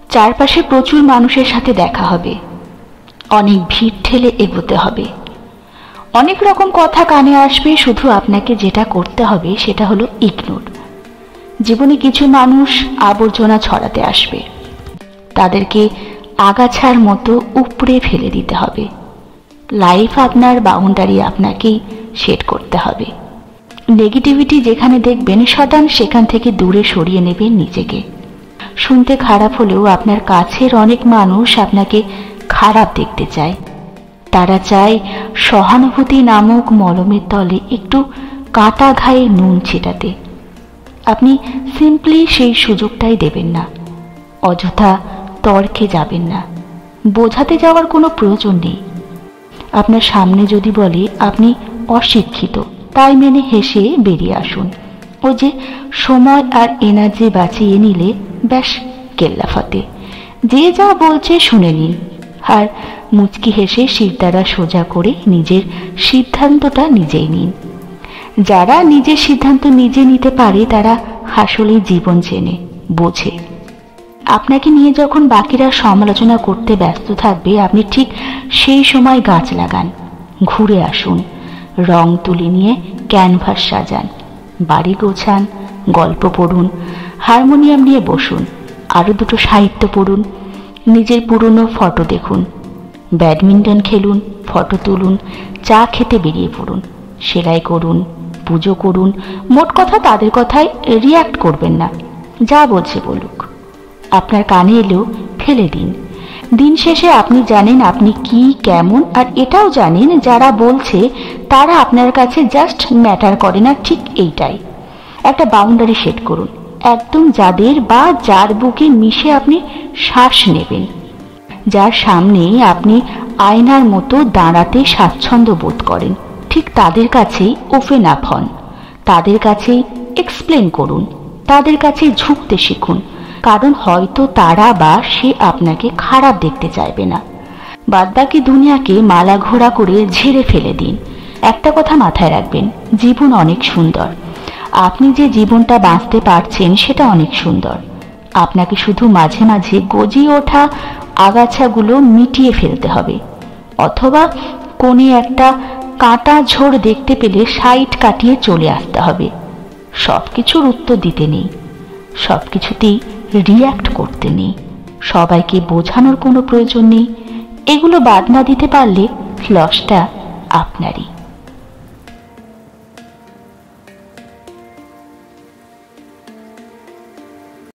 চারপাশে প্রচুর মানুষের সাথে দেখা হবে, অনেক ভিড় ঠেলে এগোতে হবে, অনেক রকম কথা কানে আসবে। শুধু আপনাকে যেটা করতে হবে সেটা হলো ইগনোর। জীবনে কিছু মানুষ আবর্জনা ছড়াতে আসবে, তাদেরকে আগাছার মতো উপড়ে ফেলে দিতে হবে। লাইফ আপনার বাউন্ডারি আপনাকেই সেট করতে হবে। নেগেটিভিটি যেখানে দেখবেন শতান সেখান থেকে দূরে সরিয়ে নেবেন নিজেকে। শুনতে খারাপ হলেও আপনার কাছের অনেক মানুষ আপনাকে খারাপ দেখতে চায়। তারা চায় সহানুভূতি নামক মলমের তলে একটু কাটা ঘায়ে নুন ছিটাতে। আপনি সিম্পলি সেই সুযোগটাই দেবেন না। অযথা তর্কে যাবেন না, বোঝাতে যাওয়ার কোনো প্রয়োজন নেই। আপনার সামনে যদি বলে আপনি অশিক্ষিত, তাই মেনে হেসে বেরিয়ে আসুন। ও যে সময় আর এনার্জি বাঁচিয়ে নিলে ব্যাস কেল্লাফতে। যে যা বলছে শুনে নিন, আর মুচকি হেসে শিরদাঁড়া সোজা করে নিজের সিদ্ধান্তটা নিজেই নিন। যারা নিজের সিদ্ধান্ত নিজে নিতে পারে তারা আসলে জীবন চেনে, বোঝে। আপনাকে নিয়ে যখন বাকিরা সমালোচনা করতে ব্যস্ত থাকবে, আপনি ঠিক সেই সময় গাছ লাগান, ঘুরে আসুন, রং তুলি নিয়ে ক্যানভাস সাজান, বাড়ি গোছান, গল্প পড়ুন, হারমোনিয়াম নিয়ে বসুন, আরও দুটো সাহিত্য পড়ুন, নিজের পুরনো ফটো দেখুন, ব্যাডমিন্টন খেলুন, ফটো তুলুন, চা খেতে বেরিয়ে পড়ুন, সেলাই করুন, পুজো করুন। মোট কথা তাদের কথায় রিয়্যাক্ট করবেন না, যা বলছে বলুক। আপনার কানে এলেও ফেলে দিন। দিন শেষে আপনি জানেন আপনি কি, কেমন, আর এটাও জানেন যারা বলছে তারা আপনার কাছে জাস্ট ম্যাটার করে না। ঠিক এইটাই একটা বাউন্ডারি সেট করুন, একদম যাদের বা যার বুকে মিশে আপনি শ্বাস নেবেন, যার সামনে আপনি আয়নার মতো দাঁড়াতে স্বাচ্ছন্দ্য বোধ করেন, ঠিক তাদের কাছেই ওপেন আপ হন, তাদের কাছেই এক্সপ্লেন করুন, তাদের কাছেই ঝুঁকতে শিখুন। কারণ হয়তো তারা বা সে আপনাকে খারাপ দেখতে চাইবে না। বাদবাকি দুনিয়াকে মালা ঘোড়া করে ঝেড়ে ফেলে দিন। একটা কথা মাথায় রাখবেন, জীবন অনেক সুন্দর। আপনি যে জীবনটা বাঁচতে পারছেন সেটা অনেক সুন্দর। আপনাকে শুধু মাঝে মাঝে গজিয়ে ওঠা আগাছাগুলো মিটিয়ে ফেলতে হবে, অথবা কোণে একটা কাঁটা ঝোড় দেখতে পেলে সাইড কাটিয়ে চলে আসতে হবে। সব কিছুর উত্তর দিতে নেই, সব কিছুতেই রিয়্যাক্ট করতে নেই, সবাইকে বোঝানোর কোনো প্রয়োজন নেই। এগুলো বাদ না দিতে পারলে লসটা আপনারই।